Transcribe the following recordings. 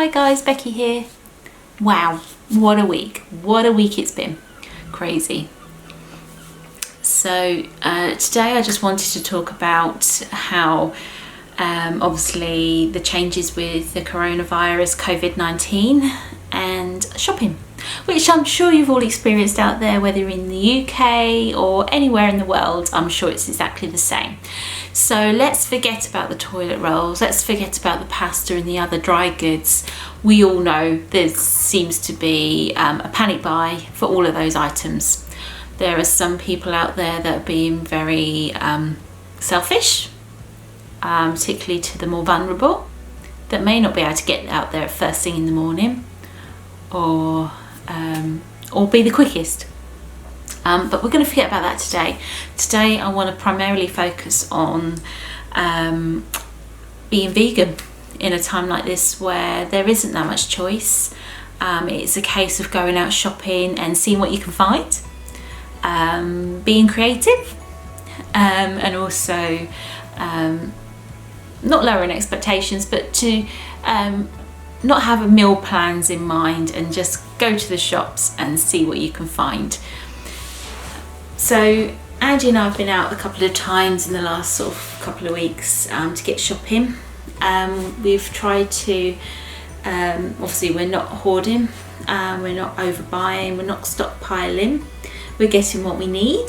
Hi guys, Becky here. Wow, what a week. What a week it's been. Crazy. So today I just wanted to talk about how obviously the changes with the coronavirus, Covid-19 and shopping, which I'm sure you've all experienced out there, whether you're in the UK or anywhere in the world. I'm sure it's exactly the same. So let's forget about the toilet rolls, let's forget about the pasta and the other dry goods. We all know there seems to be a panic buy for all of those items. There are some people out there that are being very selfish, particularly to the more vulnerable, that may not be able to get out there first thing in the morning or be the quickest. But we're going to forget about that today. Today I want to primarily focus on being vegan in a time like this where there isn't that much choice. It's a case of going out shopping and seeing what you can find, being creative, and also not lowering expectations, but to not have meal plans in mind and just go to the shops and see what you can find. So Andy and I have been out a couple of times in the last sort of couple of weeks to get shopping. We've tried to, obviously we're not hoarding, we're not overbuying, we're not stockpiling, we're getting what we need.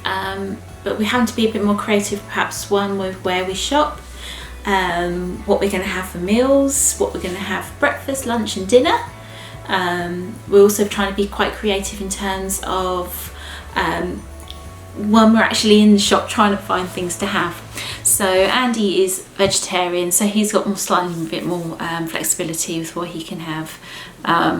But we're having to be a bit more creative, perhaps one with where we shop, what we're going to have for meals, what we're going to have for breakfast, lunch and dinner. We're also trying to be quite creative in terms of when we're actually in the shop trying to find things to have. So Andy is vegetarian, so he's got slightly a bit more flexibility with what he can have.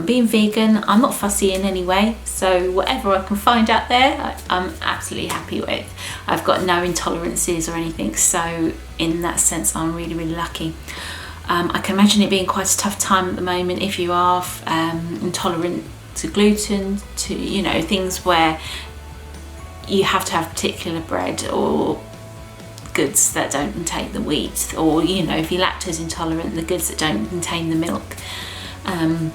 Being vegan, I'm not fussy in any way, so whatever I can find out there I'm absolutely happy with. I've got no intolerances or anything, so in that sense I'm really lucky. I can imagine it being quite a tough time at the moment if you are intolerant to gluten, to things where you have to have particular bread or goods that don't contain the wheat, or if you're lactose intolerant, the goods that don't contain the milk. I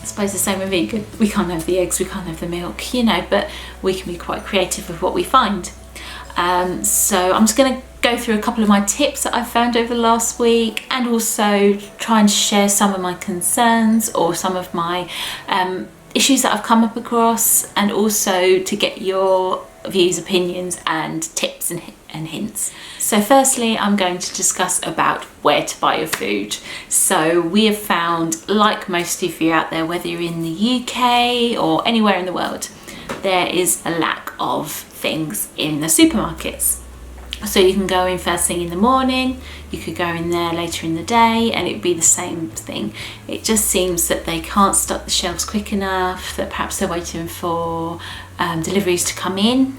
suppose the same with vegan. We can't have the eggs, we can't have the milk, but we can be quite creative with what we find. So I'm just going to go through a couple of my tips that I've found over the last week, and also try and share some of my concerns or some of my issues that I've come up across, and also to get your views, opinions and tips and hints. So firstly, I'm going to discuss about where to buy your food. So we have found, like most of you out there, whether you're in the UK or anywhere in the world, there is a lack of things in the supermarkets. So you can go in first thing in the morning, you could go in there later in the day, and it'd be the same thing. It just seems that they can't stock the shelves quick enough, that perhaps they're waiting for deliveries to come in,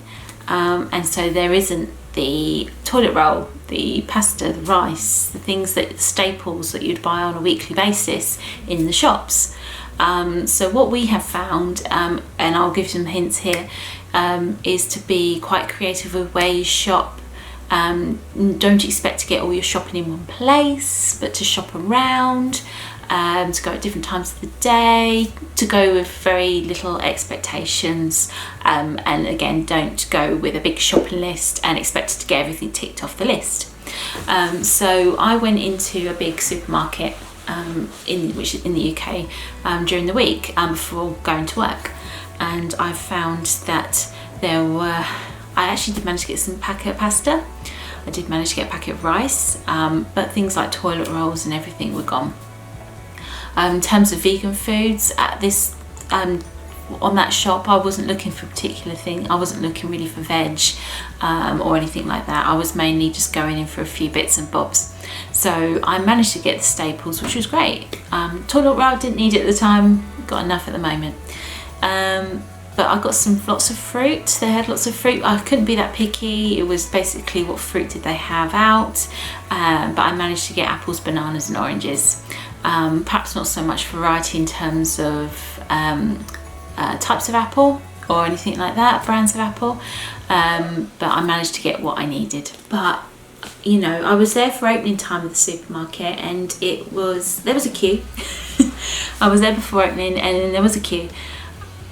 and so there isn't the toilet roll, the pasta, the rice, the things the staples that you'd buy on a weekly basis in the shops. So what we have found, and I'll give some hints here, is to be quite creative with where you shop. Don't expect to get all your shopping in one place, but to shop around, to go at different times of the day, to go with very little expectations, and again, don't go with a big shopping list and expect to get everything ticked off the list. So I went into a big supermarket in the UK during the week before going to work, and I found that I actually did manage to get some packet pasta. I did manage to get a packet of rice, but things like toilet rolls and everything were gone. In terms of vegan foods, at this on that shop, I wasn't looking for a particular thing. I wasn't looking really for veg or anything like that. I was mainly just going in for a few bits and bobs. So I managed to get the staples, which was great. Toilet roll I didn't need it at the time, got enough at the moment. But I got lots of fruit. They had lots of fruit. I couldn't be that picky. It was basically what fruit did they have out. But I managed to get apples, bananas and oranges. Perhaps not so much variety in terms of types of apple or anything like that, brands of apple. But I managed to get what I needed. But you know, I was there for opening time of the supermarket, and there was a queue. I was there before opening, and then there was a queue.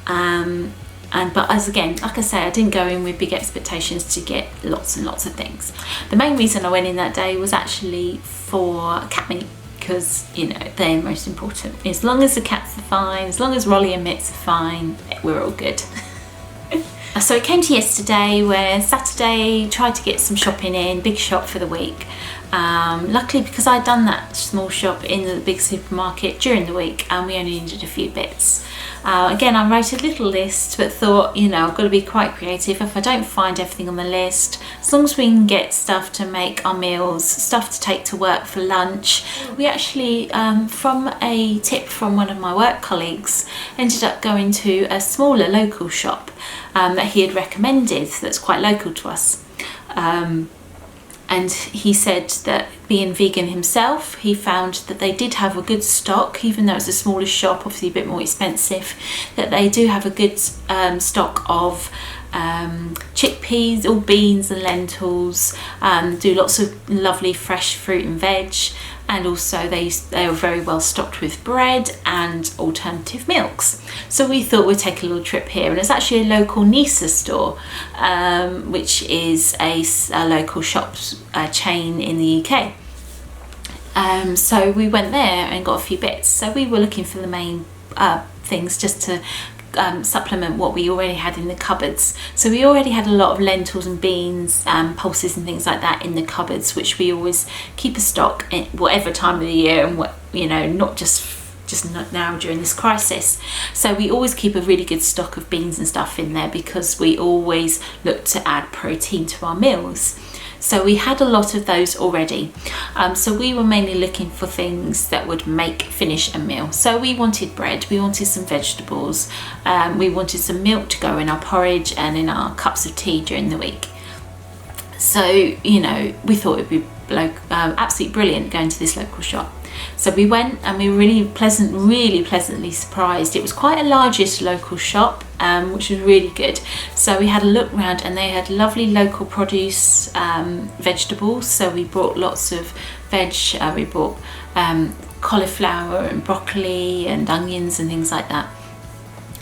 But as again, like I say, I didn't go in with big expectations to get lots and lots of things. The main reason I went in that day was actually for cat meat, because, you know, they're most important. As long as the cats are fine, as long as Rolly and Mitz are fine, we're all good. So it came to yesterday, where Saturday tried to get some shopping in, big shop for the week. Luckily, because I'd done that small shop in the big supermarket during the week, and we only needed a few bits. Again, I wrote a little list, but thought, you know, I've got to be quite creative. If I don't find everything on the list, as long as we can get stuff to make our meals, stuff to take to work for lunch. We actually, from a tip from one of my work colleagues, ended up going to a smaller local shop that he had recommended, that's quite local to us. And he said that, being vegan himself, he found that they did have a good stock, even though it's a smaller shop, obviously a bit more expensive, that they do have a good stock of chickpeas or beans and lentils, do lots of lovely fresh fruit and veg, and also they are very well stocked with bread and alternative milks. So we thought we'd take a little trip here, and it's actually a local Nisa store, which is a local shops chain in the UK. So we went there and got a few bits. So we were looking for the main things, just to supplement what we already had in the cupboards. So we already had a lot of lentils and beans, pulses and things like that in the cupboards, which we always keep a stock in whatever time of the year, and what, you know, not just not now during this crisis. So we always keep a really good stock of beans and stuff in there, because we always look to add protein to our meals. So we had a lot of those already. So we were mainly looking for things that would finish a meal. So we wanted bread, we wanted some vegetables, we wanted some milk to go in our porridge and in our cups of tea during the week. So, you know, we thought it'd be absolutely brilliant going to this local shop. So we went, and we were really pleasantly surprised. It was quite a largish local shop, which was really good. So we had a look around, and they had lovely local produce, vegetables. So we brought lots of veg. We brought cauliflower and broccoli and onions and things like that.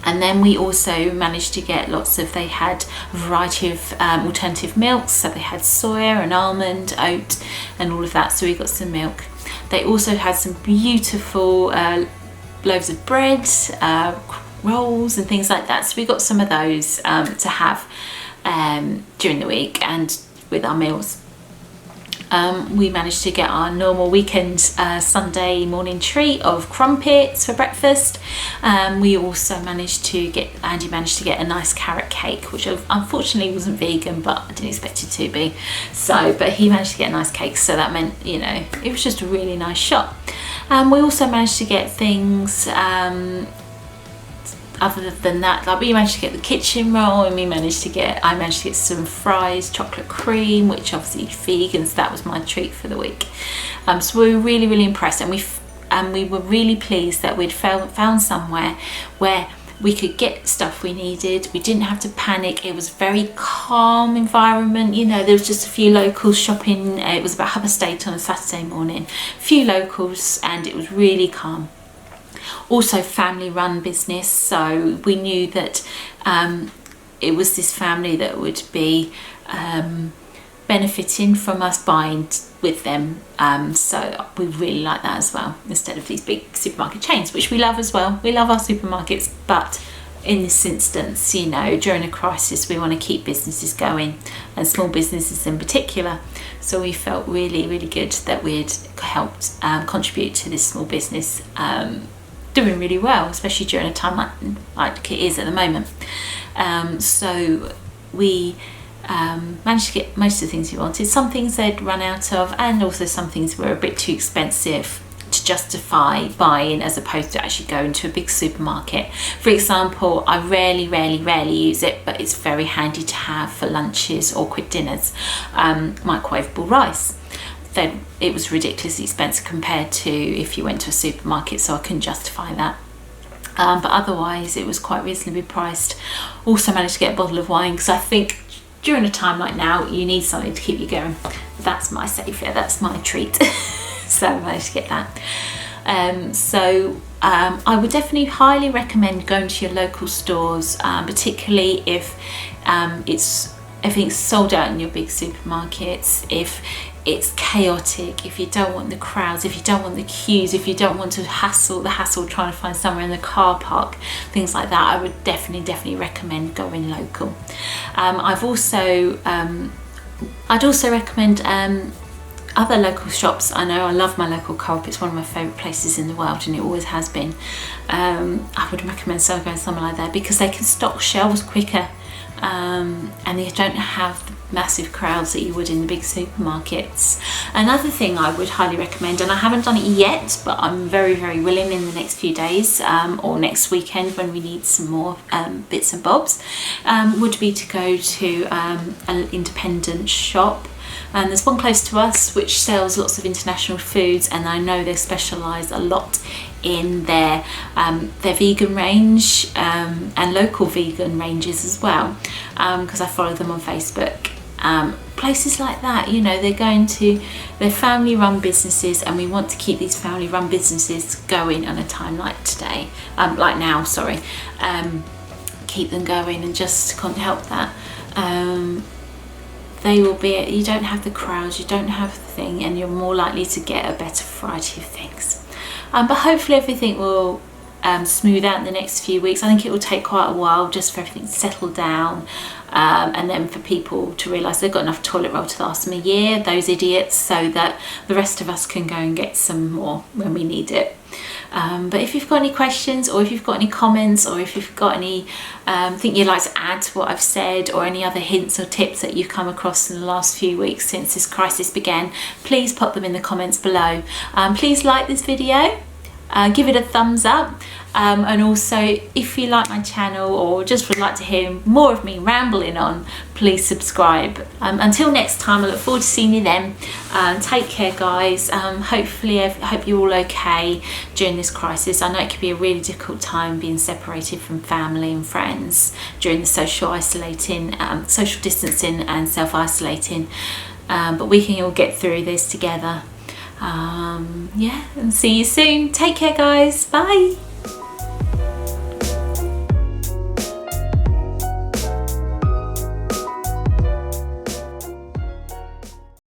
And then we also managed to get they had a variety of alternative milks. So they had soya and almond, oat and all of that. So we got some milk. They also had some beautiful loaves of bread, rolls and things like that. So we got some of those to have during the week and with our meals. We managed to get our normal weekend Sunday morning treat of crumpets for breakfast. We also managed to get a nice carrot cake, which unfortunately wasn't vegan, but I didn't expect it to be. So, but he managed to get a nice cake, so that meant, you know, it was just a really nice shop. We also managed to get things other than that, like we managed to get the kitchen roll, and I managed to get some fries, chocolate cream, which obviously vegan, so that was my treat for the week. So we were really impressed, and we were really pleased that we'd found somewhere where we could get stuff we needed. We didn't have to panic. It was a very calm environment. You know, there was just a few locals shopping. It was about half-past 8 on a Saturday morning, a few locals, and it was really calm. Also family run business, so we knew that it was this family that would be benefiting from us buying with them, so we really like that as well, instead of these big supermarket chains, which we love as well. We love our supermarkets, but in this instance, you know, during a crisis, we want to keep businesses going, and small businesses in particular. So we felt really good that we'd helped contribute to this small business doing really well, especially during a time like it is at the moment. So we managed to get most of the things we wanted. Some things they'd run out of, and also some things were a bit too expensive to justify buying, as opposed to actually going to a big supermarket. For example, I rarely use it, but it's very handy to have for lunches or quick dinners, microwavable rice. Then it was ridiculously expensive compared to if you went to a supermarket, so I couldn't justify that. But otherwise it was quite reasonably priced. Also managed to get a bottle of wine, because I think during a time like now you need something to keep you going. that's my saviour, that's my treat. So I managed to get that. I would definitely highly recommend going to your local stores, particularly if everything's sold out in your big supermarkets, if it's chaotic, if you don't want the crowds, if you don't want the queues, if you don't want to the hassle trying to find somewhere in the car park, things like that. I would definitely recommend going local. I'd also recommend other local shops. I know I love my local Co-op. It's one of my favourite places in the world, and it always has been. I would recommend going somewhere like that because they can stock shelves quicker, and you don't have the massive crowds that you would in the big supermarkets. Another thing I would highly recommend, and I haven't done it yet, but I'm very willing in the next few days, or next weekend when we need some more bits and bobs, would be to go to an independent shop. And there's one close to us which sells lots of international foods, and I know they specialise a lot in their vegan range, and local vegan ranges as well, because I follow them on Facebook. Places like that, you know, they're family run businesses, and we want to keep these family run businesses going on a time like today, like now, sorry. Keep them going and just can't help that. You don't have the crowds, you don't have the thing, and you're more likely to get a better variety of things. But hopefully everything will smooth out in the next few weeks. I think it will take quite a while just for everything to settle down, and then for people to realise they've got enough toilet roll to last them a year, those idiots, so that the rest of us can go and get some more when we need it. But if you've got any questions, or if you've got any comments, or if you've got any thing you'd like to add to what I've said, or any other hints or tips that you've come across in the last few weeks since this crisis began, please pop them in the comments below. Please like this video, give it a thumbs up, and also if you like my channel or just would like to hear more of me rambling on, please subscribe. Until next time, I look forward to seeing you then. Take care, guys. Hopefully I hope you're all okay during this crisis. I know it can be a really difficult time being separated from family and friends during the social distancing and self-isolating, but we can all get through this together. Yeah, and see you soon. Take care, guys. Bye.